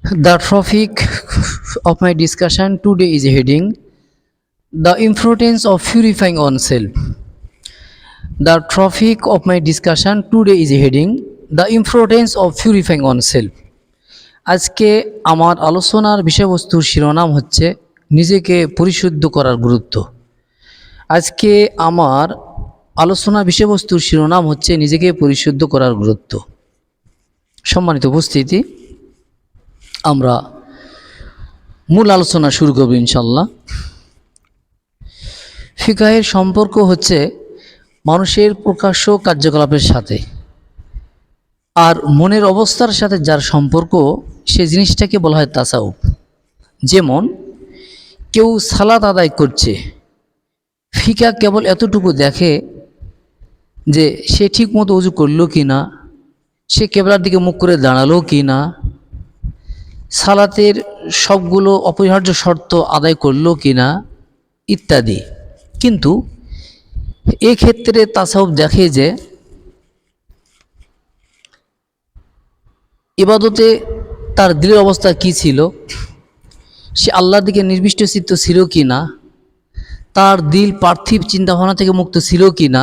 The topic of my discussion today is heading The Importance of Purifying Oneself. The topic of my discussion today is heading The Importance of Purifying Oneself. আজকে আমার আলোচনার বিষয়বস্তুর শিরোনাম হচ্ছে নিজেকে পরিশুদ্ধ করার গুরুত্ব। আজকে আমার আলোচনার বিষয়বস্তুর শিরোনাম হচ্ছে নিজেকে পরিশুদ্ধ করার গুরুত্ব। সম্মানিত উপস্থিতি, আমরা মূল আলোচনা শুরু করব ইনশাল্লাহ। ফিকাহের সম্পর্ক হচ্ছে মানুষের প্রকাশ্য কার্যকলাপের সাথে, আর মনের অবস্থার সাথে যার সম্পর্ক সে জিনিসটাকে বলা হয় তাসাউফ। যেমন কেউ সালাত আদায় করছে, ফিকা কেবল এতটুকু দেখে যে সে ঠিক মতো ওযু করলো কি না, সে কেবলার দিকে মুখ করে দাঁড়ালো কি না, সালাতের সবগুলো অপরিহার্য শর্ত আদায় করলো কি না ইত্যাদি। কিন্তু এক্ষেত্রে তাসাউফ দেখে যে ইবাদতে তার দিলের অবস্থা কি ছিল, সে আল্লাহর দিকে নির্দিষ্ট চিত্ত ছিল কি না, তার দিল পার্থিব চিন্তাভাবনা থেকে মুক্ত ছিল কি না,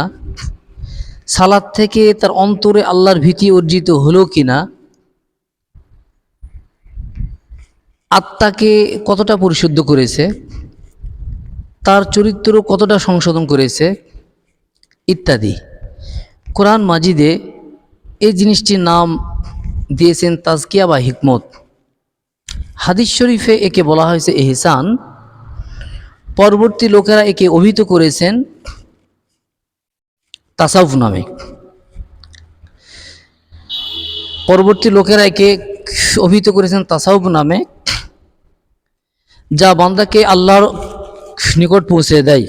সালাত থেকে তার অন্তরে আল্লাহর ভীতি অর্জিত হলো কি না, আত্মাকে কতটা পরিশুদ্ধ করেছে, তার চরিত্র কতটা সংশোধন করেছে ইত্যাদি। কোরআন মাজিদে এই জিনিসটির নাম দিয়েছেন তাজকিয়া বা হিকমত। হাদিস শরীফে একে বলা হয়েছে ইহসান। পরবর্তী লোকেরা একে অভিহিত করেছেন তাসাউফ নামে। তাসাউফ নামে, যা বান্দাকে আল্লাহর নিকট পৌঁছে দেয়।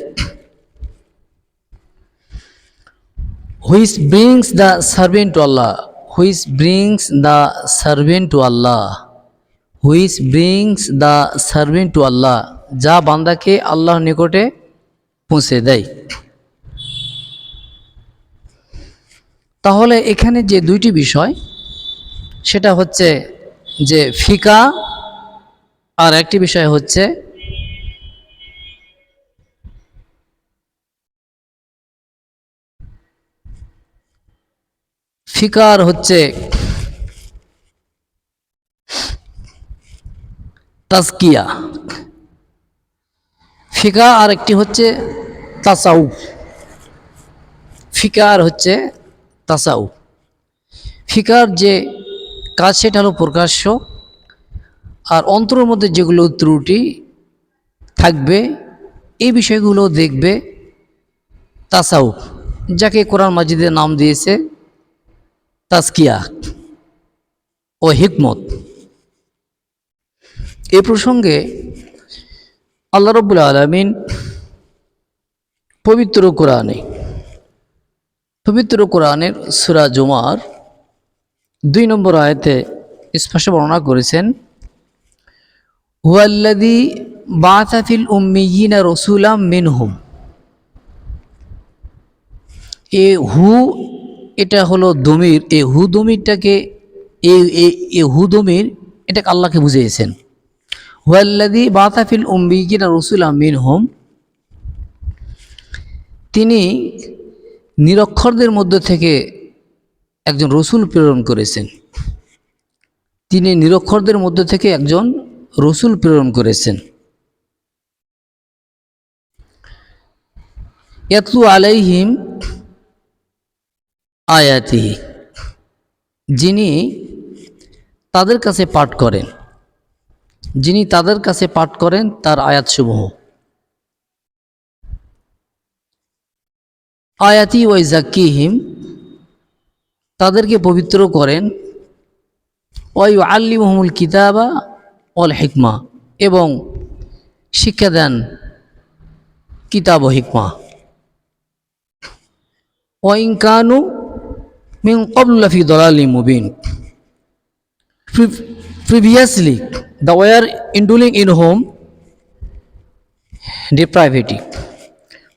Which brings the servant to Allah, which brings the servant to Allah, which brings the servant to Allah, যা বান্দাকে আল্লাহর নিকটে পৌঁছে দেয়। তাহলে এখানে যে দুইটি বিষয়, সেটা হচ্ছে যে ফিকা, আর একটি বিষয় হচ্ছে ফিকার হচ্ছে তাজকিয়া। ফিকা আর একটি হচ্ছে তাসাউফ। ফিকার হচ্ছে তাসাউফ। ফিকার যে কাজ সেটা হলো প্রকাশ্য, আর অন্তরের মধ্যে যেগুলো ত্রুটি থাকবে এই বিষয়গুলো দেখবে তাসাউফ, যাকে কোরআন মাজিদে নাম দিয়েছে তাজকিয়া ও হিকমত। এই প্রসঙ্গে আল্লাহ রাব্বুল আলামিন পবিত্র কোরআনের সূরা জুমার 2 নম্বর আয়াতে স্পষ্ট বর্ণনা করেছেন, হুয়াল্লাযী বাআসা ফিল উম্মিয়িনা রাসূলাম মিনহুম। এ হু, এটা হলো দমির। এই হু দমিরটাকে এটাকে আল্লাহকে বুঝিয়েছেন। হুয়াল্লাযী বাআসা ফিল উম্মিয়িনা রাসূলাম মিনহুম, তিনি নিরক্ষরদের মধ্য থেকে একজন রসুল প্রেরণ করেছেন। তিনি নিরক্ষরদের মধ্য থেকে একজন রসুল প্রেরণ করেছেন। ইয়াতলু আলাইহিম আয়াতিহি, যিনি তাদের কাছে পাঠ করেন তার আয়াতসমূহ। আয়াতি ওয়া যাক্কিহিম, তাদেরকে পবিত্র করেন। ওয়া ইউআল্লিমুহুমুল কিতাবা ওয়াল হিকমা, এবং শিক্ষা দেন কিতাব ও হিকমা। ওয়া ইন কানু মিন ক্বাবলু লাফি দালালিম Mubin. Previously, they were indulging in home depravity.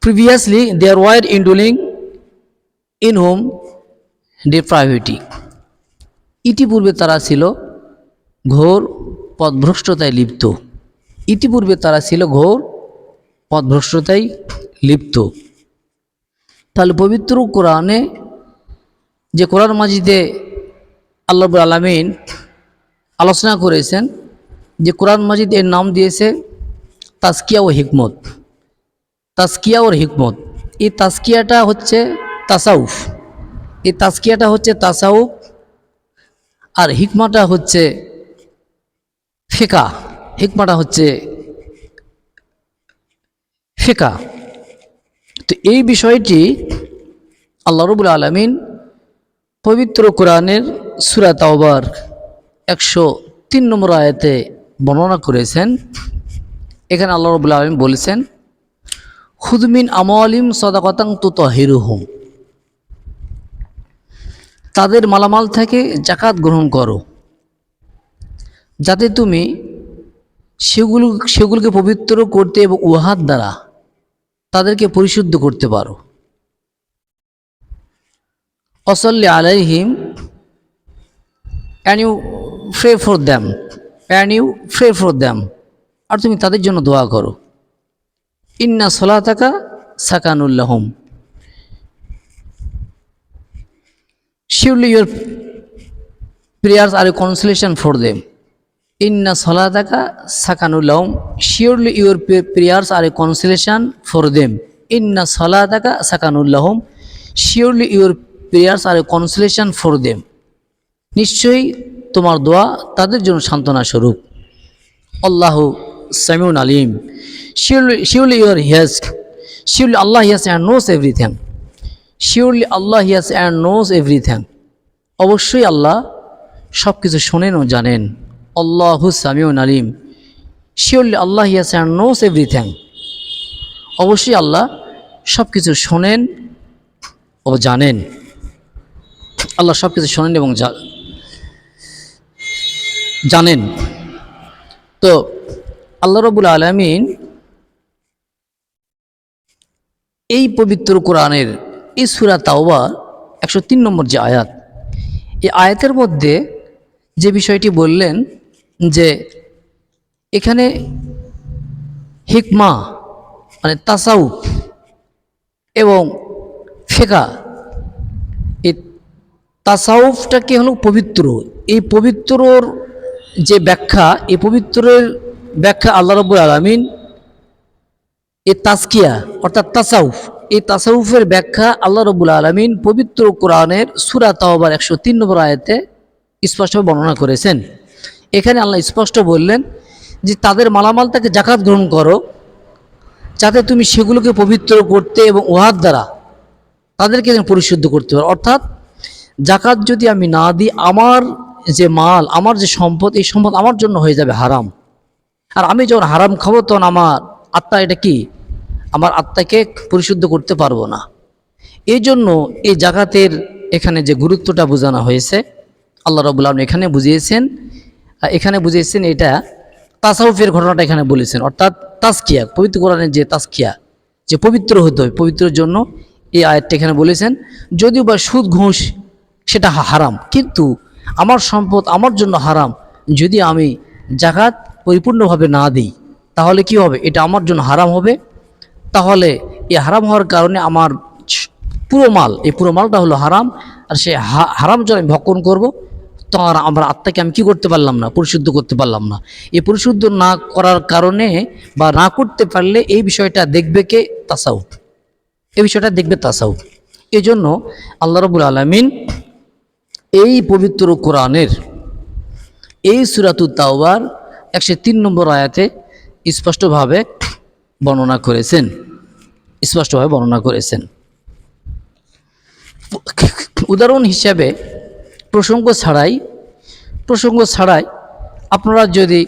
Previously, they were indulging in home depravity. ইতিপূর্বে তারা ছিল ঘোর পথভ্রষ্টতায় লিপ্ত। ইতিপূর্বে তারা ছিল ঘোর পথভ্রষ্টতায় লিপ্ত। তাহলে পবিত্র কোরআনে যে কোরআন মাজিদে আল্লাহ রাব্বুল আলামিন আলোচনা করেছেন, যে কোরআন মাজিদ এর নাম দিয়েছে তাজকিয়া ও হিকমত। তাজকিয়া ওর হিকমত, এই তাজকিয়াটা হচ্ছে তাসাউফ, এই তাজকিয়াটা হচ্ছে তাসাউফ, আর হিকমাটা হচ্ছে ফিকা। হিকমাটা হচ্ছে ফিকা। তো এই বিষয়টি আল্লাহ রাব্বুল আলামিন পবিত্র কোরআনের সূরা তাওবার 103 নম্বর আয়াতে বর্ণনা করেছেন। এখানে আল্লাহ রাব্বুল আলামিন বলেছেন, খুয মিন আমওয়ালিহিম সাদাকাতান তুতাহিরুহুম, তাদের মালামাল থেকে যাকাত গ্রহণ করো যাতে তুমি সেগুলোকে পবিত্র করতে এবং উহার দ্বারা তাদেরকে পরিশুদ্ধ করতে পারো। ওয়াসাল্লি আলাইহিম, and you pray for them, and you pray for them, আর তুমি তাদের জন্য দোয়া করো। ইন্না সলাতাকা সাকানুল লাহুম, surely your prayers are a consolation for them. Inna salataka sakanul lahum, surely your prayers are a consolation for them. Inna salataka sakanul lahum, surely your prayers are a consolation for them. নিশ্চয়ই তোমার দোয়া তাদের জন্য সান্ত্বনা স্বরূপ। আল্লাহু সামিউন আলিম, surely your hears, surely Allah hears and knows everything. Surely Allah hears and knows everything. অবশ্যই আল্লাহ সব কিছু শোনেন ও জানেন। আল্লাহু সামিউন আলিম, surely Allah hears and knows everything. অবশ্যই আল্লাহ সব কিছু শোনেন ও জানেন। আল্লাহ সব কিছু শোনেন এবং জানেন। তো আল্লাহ রাব্বুল আলামিন এই পবিত্র কোরআনের এই সূরা তাওবা 103 নম্বর যে আয়াত, এই আয়াতের মধ্যে যে বিষয়টি বললেন যে এখানে হিকমা মানে তাসাউফ এবং ফিকা, এই তাসাউফটাকে হলো পবিত্র, এই পবিত্রর যে ব্যাখ্যা, এই পবিত্রের ব্যাখ্যা আল্লাহ রাব্বুল আলামিন এই তাজকিয়া অর্থাৎ তাসাউফ, এই তাসাউফের ব্যাখ্যা আল্লাহ রাব্বুল আলামিন পবিত্র কোরআনের সূরা তাওবার 103 নম্বর আয়াতে স্পষ্টভাবে বর্ণনা করেছেন। এখানে আল্লাহ স্পষ্ট বললেন যে তাদের মালামাল থেকে যাকাত গ্রহণ করো যাতে তুমি সেগুলোকে পবিত্র করতে এবং উহার দ্বারা তাদেরকে পরিশুদ্ধ করতে পারো। অর্থাৎ যাকাত যদি আমি না দিই, আমার যে মাল, আমার যে সম্পদ, এই সম্পদ আমার জন্য হয়ে যাবে হারাম। আর আমি যখন হারাম খাবো তখন আমার আত্মা এটা কি, আমার আত্মাকে পরিশুদ্ধ করতে পারবো না। এই জন্য এই যাকাতের এখানে যে গুরুত্বটা বোঝানো হয়েছে আল্লাহ রাব্বুল আলামিন এখানে বুঝিয়েছেন এটা তাসাউফের ঘটনাটা এখানে বলেছেন। অর্থাৎ তাজকিয়া, পবিত্র কোরআনের যে তাজকিয়া, যে পবিত্র হতে হয়, পবিত্রের জন্য এই আয়াতটা এখানে বলেছেন। যদিও বা সুদ ঘুষ সেটা হারাম, কিন্তু আমার সম্পদ আমার জন্য হারাম, যদি আমি যাকাত পরিপূর্ণভাবে না দিই তাহলে কি হবে, এটা আমার জন্য হারাম হবে। তাহলে এই হারাম হওয়ার কারণে আমার পুরো মাল, এই পুরো মালটা হলো হারাম। আর সে হারাম যখন আমি ভক্ষণ করবো তখন আমার আত্মাকে আমি কী করতে পারলাম না, পরিশুদ্ধ করতে পারলাম না। এই পরিশুদ্ধ না করার কারণে বা না করতে পারলে এই বিষয়টা দেখবে কে, তাসাউফ, এই বিষয়টা দেখবে তাসাউফ। এই জন্য আল্লাহ রাব্বুল আলামিন এই পবিত্র কোরআনের এই সূরাতুত তাওবার 103 নম্বর আয়াতে স্পষ্টভাবে বর্ণনা করেছেন। উদাহরণ হিসাবে প্রসঙ্গ ছাড়াই আপনারা যদি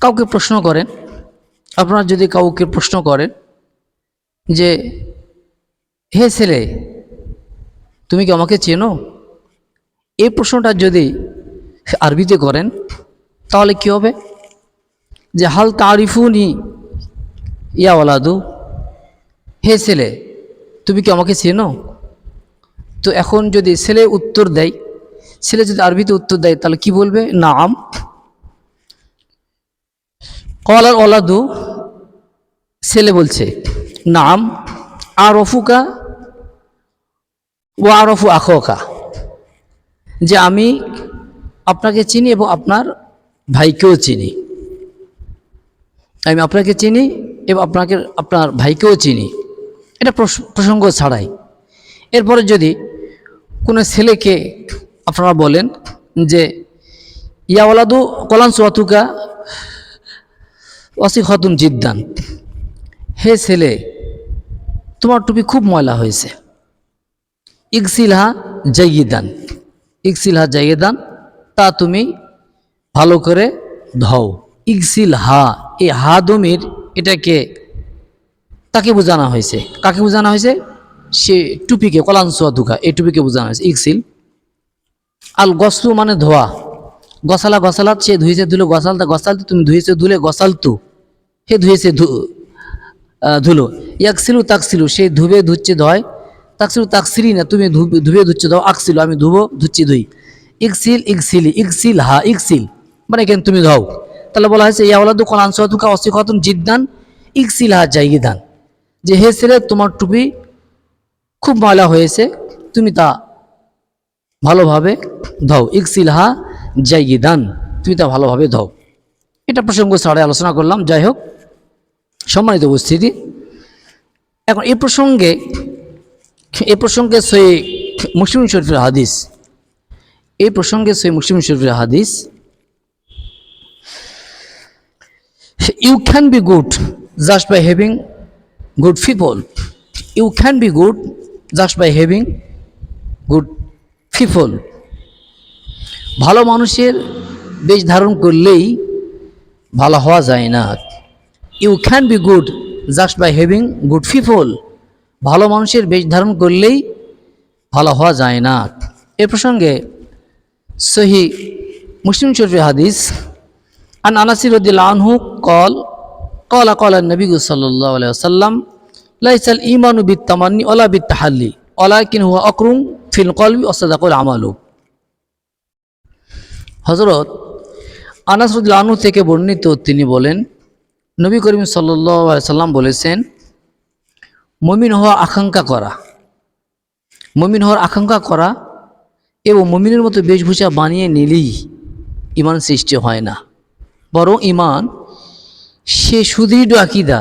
কাউকে প্রশ্ন করেন যে হে ছেলে, তুমি কি আমাকে চেনো, এই প্রশ্নটা যদি আরবিতে করেন তাহলে কি হবে, যে হাল তারিফুনি ইয়া ওয়ালাদু, হে ছেলে তুমি কি আমাকে চেনো। তো এখন যদি ছেলে উত্তর দেয় ছেলে যদি আরবিতে উত্তর দেয় তাহলে কি বলবে? নাম। কলার ওলাদু, ছেলে বলছে নাম। আরফুকা ও আরফু আখোকা, যে আমি আপনাকে চিনি এবং আপনার ভাইকেও চিনি। আমি আপনাকে চিনি এবং আপনার ভাইকেও চিনি। এটা প্রসঙ্গ ছাড়াই। এরপরে যদি কোনো ছেলেকে আপনারা বলেন যে ইয়াওয়ালাদু কলান সোয়াতুকা ওয়াসিখতুন জিদ্দান, হে ছেলে তোমার টুপি খুব ময়লা হয়েছে। ইগসিলহা জাইয়িদান, ইগসিলহা জাইয়িদান, তা তুমি ভালো করে ধও। ইগসিলহা, এই হা দমির এটাকে তাকে বোঝানো হয়েছে। কাকে বোঝানো হয়েছে? সে টুপিকে, কলান সোয়াতুকা, এই টুপিকে বোঝানো হয়েছে। ইগসিল আল গসলু মানে ধোয়া। গসালা গসালাত, সে ধুয়েছে ধুলো। গসালতা গসালতু, তুমি ধুয়েছে ধুলে। গসালতু, হে ধুয়েছে ধুলো। ইয়াকসিলু তাকসিলু, সে ধুবে ধুচ্ছে ধয়। তাকসিলু তাকসিলি না, তুমি ধুবে ধুচ্ছে ধো। আকসিলু, আমি ধুবো ধুচ্ছি ধুই। ইগসিল ইগসিলি, ইগসিল হা ইগসিল, মানে কেন তুমি ধও। তাহলে বলা হয়েছে ইয়াওলাদু কলান সোয়াতুকা ওয়াসিখাতুন জিদ্দান ইগসিল হা জাইয়িদান, যে হে ছেলে তোমার টুপি খুব ময়লা হয়েছে, তুমি তা ভালোভাবে ধও। ইগসিলহা জাইয়িদান, তুমি তা ভালোভাবে ধও। এটা প্রসঙ্গ ছাড়ে আলোচনা করলাম। যাই হোক, সম্মানিত উপস্থিতি, এখন এই প্রসঙ্গে সহিহ মুসলিম শরীফের হাদিস, এই প্রসঙ্গে সহিহ মুসলিম শরীফের হাদিস, you can be good just by having good people. You can be good just by having good people. ভালো মানুষের বেশ ধারণ করলেই ভালো হওয়া যায় না। You can be good just by having good people. ভালো মানুষের বেশ ধারণ করলেই ভালো হওয়া যায় না। এ প্রসঙ্গে সহিহ মুসলিম শরীফের হাদিস, আন আনাস রাদিয়াল্লাহু আনহু ক্বালা নবী সাল্লাল্লাহু আলাইহি ওয়াসাল্লাম লাইসাল ঈমানু বিত-তামান্নি ওয়ালা বিত-তাহাল্লি ওয়ালাকিন হুয়া আকরুম ফিল কলবি ওয়া সাদাকাল আমালু। হযরত আনাস রাদিয়াল্লাহু আনহু থেকে বর্ণিত, তিনি বলেন নবী করিম সাল্লাল্লাহু আলাইহি সাল্লাম বলেছেন, মুমিন হওয়া আকাঙ্ক্ষা করা, মুমিন হওয়ার আকাঙ্ক্ষা করা এবং মুমিনের মতো বেশভূষা বানিয়ে নিলেই ঈমান সৃষ্টি হয় না, বরং ঈমান সে সুদৃঢ় আকীদা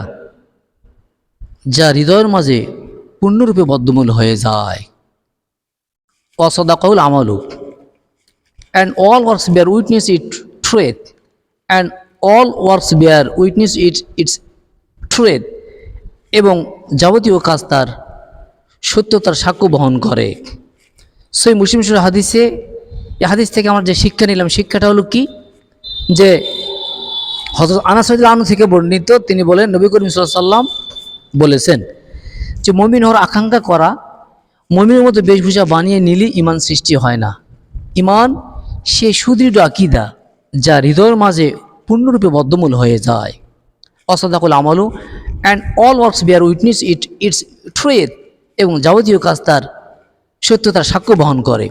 যা হৃদয়ের মাঝে পূর্ণরূপে বদ্ধমূল হয়ে যায়। ওয়াসাদাকাউল আমালু, and all works bear witness it truth, and all works bear witness its truth, এবং যাবতীয় কাজ তার সত্যতার সাক্ষ্য বহন করে। সহিহ মুসলিম শরীফের হাদিসে, এই হাদিস থেকে আমরা যে শিক্ষা নিলাম, শিক্ষাটা হলো কি, যে হযরত আনাস রাদিয়াল্লাহু আনহু থেকে বর্ণিত, তিনি বলেন নবী করিম সাল্লাল্লাহু আলাইহি ওয়াসাল্লাম বলেছেন যে মুমিন হওয়ার আকাঙ্ক্ষা করা, মুমিনের মতো বেশভূষা বানিয়ে নিলে ঈমান সৃষ্টি হয় না। ঈমান সে সুদৃঢ় আকীদা যা হৃদয়ের মাঝে পূর্ণরূপে বদ্ধমূল হয়ে যায়। ওয়াসাদাকাল আমালু, and all works bear witness its truth, এবং যাবতীয় কাজ তার সত্যতার সাক্ষ্য বহন করে।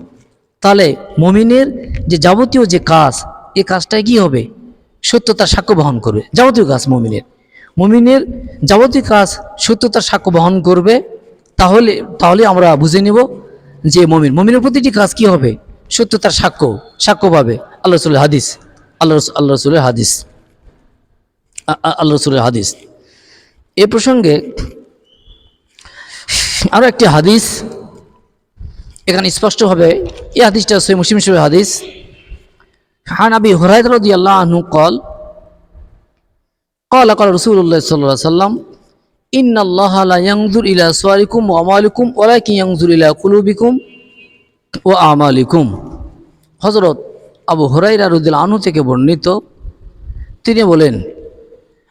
তাহলে মুমিনের যে যাবতীয় যে কাজ, এই কাজটাই কি হবে? সত্যতার সাক্ষ্য বহন করবে। যাবতীয় কাজ মুমিনের যাবতীয় কাজ সত্যতার সাক্ষ্য বহন করবে। তাহলে আমরা বুঝে নেব যে মুমিনের প্রতিটি কাজ কি হবে? সত্যতার সাক্ষ্য পাবে। আল্লাহ রাসূলের হাদিস, আল্লাহ রাসূলের হাদিস। এ প্রসঙ্গে আরো একটি হাদিস এখানে স্পষ্ট হবে। এই হাদিসটা সহিহ মুসলিম শরীফের হাদিস। আন আবি হুরায়রা রাদিয়াল্লাহু আনহু ক্বালা রাসূলুল্লাহ সাল্লাল্লাহু আলাইহি ওয়াসাল্লাম, ইন্নাল্লাহা লা ইয়ানজুরু ইলা সুওয়ারিকুম ওয়া আমালিকুম ওয়ালাকিন ইয়ানজুরু ইলা কুলুবিকুম ওয়া আমালিকুম। হযরত আবু হুরায়রা রাদিয়াল্লাহু আনহু থেকে বর্ণিত, তিনি বলেন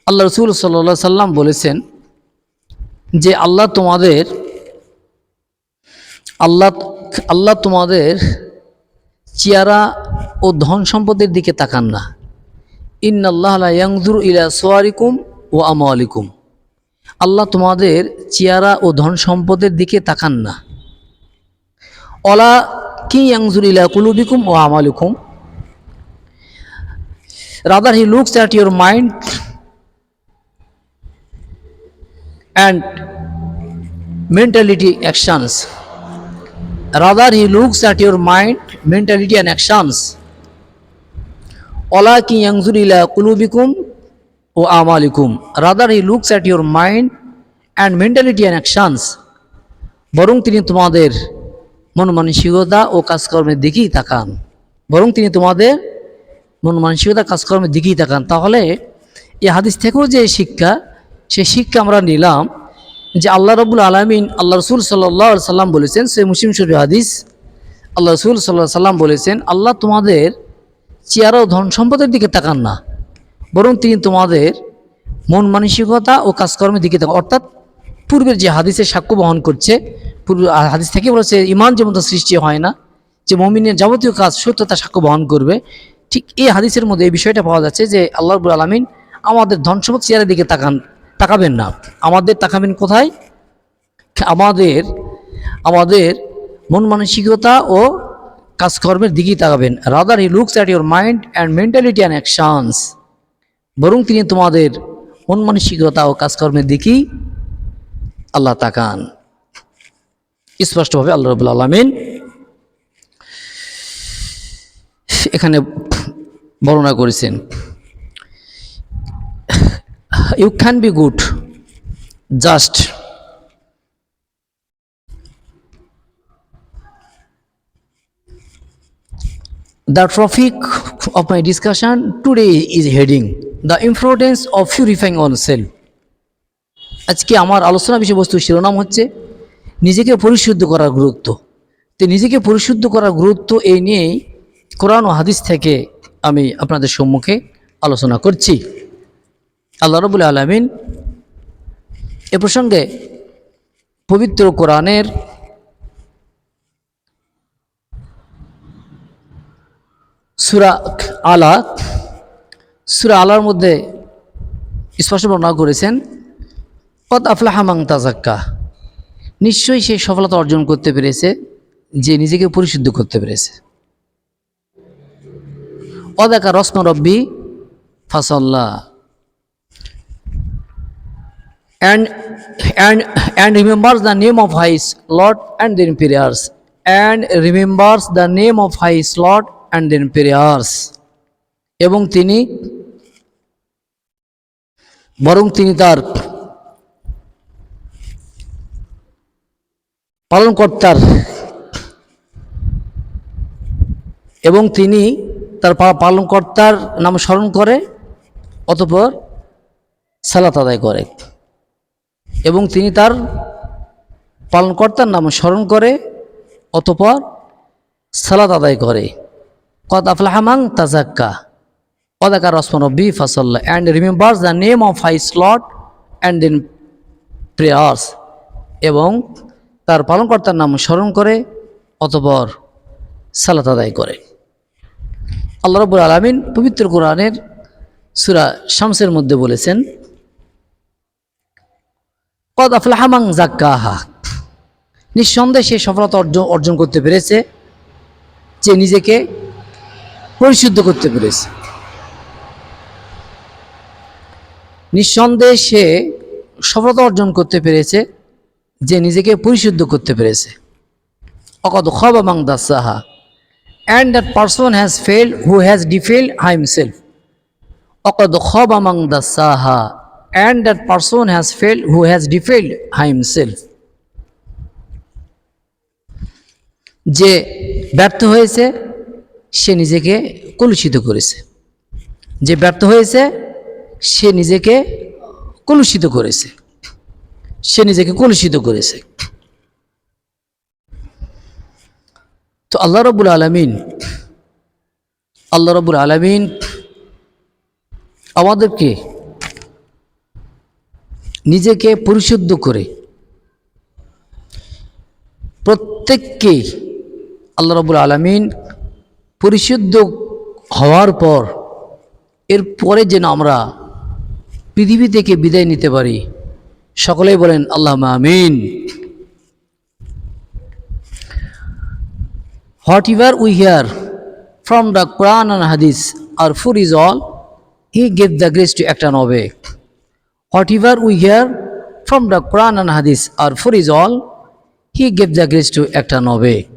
আল্লাহ রাসূল সাল্লাল্লাহু আলাইহি সাল্লাম বলেছেন যে আল্লাহ তোমাদের চেহারা ও ধন সম্পদের দিকে তাকান না। ইন্নাল্লাহা লা ইয়ানজুরু ইলা সুওয়ারিকুম ওয়া আমওয়ালিকুম। আল্লাহ তোমাদের চেহারা ও ধন সম্পদের দিকে তাকান না। কি ইয়ানজুর ইলা কুলুবিকুম ওয়া আমালিকুম, rather he looks at your mind and mentality actions, rather he looks at your mind, mentality and actions. ওয়ালাকিন ইয়ানজুর ইলা কুলুবিকুম ও আমালিকুম, rather he looks at your mind and mentality and actions, বরং তিনি তোমাদের মন মানসিকতা ও কাজকর্মের দিকেই তাকান, বরং তিনি তোমাদের মন মানসিকতা কাজকর্মের দিকেই তাকান। তাহলে এই হাদিস থেকেও যে শিক্ষা, সেই শিক্ষা আমরা নিলাম যে আল্লাহ রাব্বুল আলামিন, আল্লাহ রাসূল সাল্লাল্লাহু আলাইহি সাল্লাম বলেছেন, সে মুসলিম শরীফ হাদিস, আল্লাহ রাসূল সাল্লাল্লাহু আলাইহি সাল্লাম বলেছেন, আল্লাহ তোমাদের চেহারা ও ধন সম্পদের দিকে তাকান না, বরং তিনি তোমাদের মন মানসিকতা ও কাজকর্মের দিকে তাকান। অর্থাৎ পূর্বের যে হাদিসের সাক্ষ্য বহন করছে, পূর্ব হাদিস থেকে বলেছে ইমান যেমন সৃষ্টি হয় না, যে মুমিনের যাবতীয় কাজ সত্যতা সাক্ষ্য বহন করবে, ঠিক এই হাদিসের মধ্যে এই বিষয়টা পাওয়া যাচ্ছে যে আল্লাহ রাব্বুল আলামিন আমাদের ধন সম্পদ চেহারার দিকে তাকাবেন না, আমাদের তাকাবেন কোথায়? আমাদের মন মানসিকতা ও কাজকর্মের দিকেই তাকাবেন। Rather he looks at your mind and mentality and actions, বরং তিনি তোমাদের মন মানসিকতা ও কাজকর্মের দিকেই আল্লাহ তাকান। স্পষ্টভাবে আল্লাহ রাব্বুল আলামিন এখানে বর্ণনা করেছেন। You can be good just the topic of my discussion today is heading the importance of purifying oneself. আজকে আমার আলোচনা বিষয়বস্তুর শিরোনাম হচ্ছে নিজেকে পরিশুদ্ধ করার গুরুত্ব। তো নিজেকে পরিশুদ্ধ করার গুরুত্ব এই নিয়েই কোরআন ও হাদিস থেকে আমি আপনাদের সম্মুখে আলোচনা করছি। আল্লাহ রাব্বুল আলামিন এ প্রসঙ্গে পবিত্র কোরআনের সূরা আলার মধ্যে স্পষ্ট বর্ণনা করেছেন, কদ আফলাহা মান তাযাক্কা, নিশ্চয়ই সে সফলতা অর্জন করতে পেরেছে যে নিজেকে পরিশুদ্ধ করতে পেরেছে। ওয়াযাকারা রাসমা রাব্বি ফাসাল্লা, and remembers the name of his Lord and then prayers, and remembers the name of his Lord and then prayers, এবং তিনি তার পালনকর্তার নাম স্মরণ করে, অতঃপর সালাত আদায় করে, এবং তিনি তার পালনকর্তার নাম স্মরণ করে, অতঃপর সালাত আদায় করে। কদ আফলাহা মান তাযাক্কা ওয়াযাকারা রাসমা রাব্বি ফাসাল্লা, and remembers the name of his Lord and then prayers, এবং তার পালনকর্তার নাম স্মরণ করে, অতঃপর সালাত আদায় করে। আল্লাহ রাব্বুল আলামিন পবিত্র কোরআনের সূরা শামসের মধ্যে বলেছেন, কদ আফলাহা মান যাক্কাহা, নিঃসন্দেহে সে সফলতা অর্জন করতে পেরেছে যে নিজেকে পরিশুদ্ধ করতে পেরেছে। নিঃসন্দেহে সে সফলতা অর্জন করতে পেরেছে যে নিজেকে পরিশুদ্ধ করতে পেরেছে। অকদ খাবা মান দাসাহা, and that person has failed who has defiled himself. অকদ খাবা মান দাসাহা, and that person has failed who has defiled himself. যে ব্যর্থ হয়েছে সে নিজেকে কলুষিত করেছে, যে ব্যর্থ হয়েছে সে নিজেকে কলুষিত করেছে। তো আল্লাহ রাব্বুল আলামিন আমাদেরকে নিজেকে পরিশুদ্ধ করে প্রত্যেককেই আল্লাহ রাব্বুল আলামিন পরিশুদ্ধ হওয়ার পর এরপরে যেন আমরা পৃথিবী থেকে বিদায় নিতে পারি। সকলেই বলেন আল্লাহুম্মা আমিন। whatever we hear from the Quran and Hadith are for is all, he gave the grace to act and obey. Whatever we hear from the Quran and Hadith are for is all, he gave the grace to act and obey.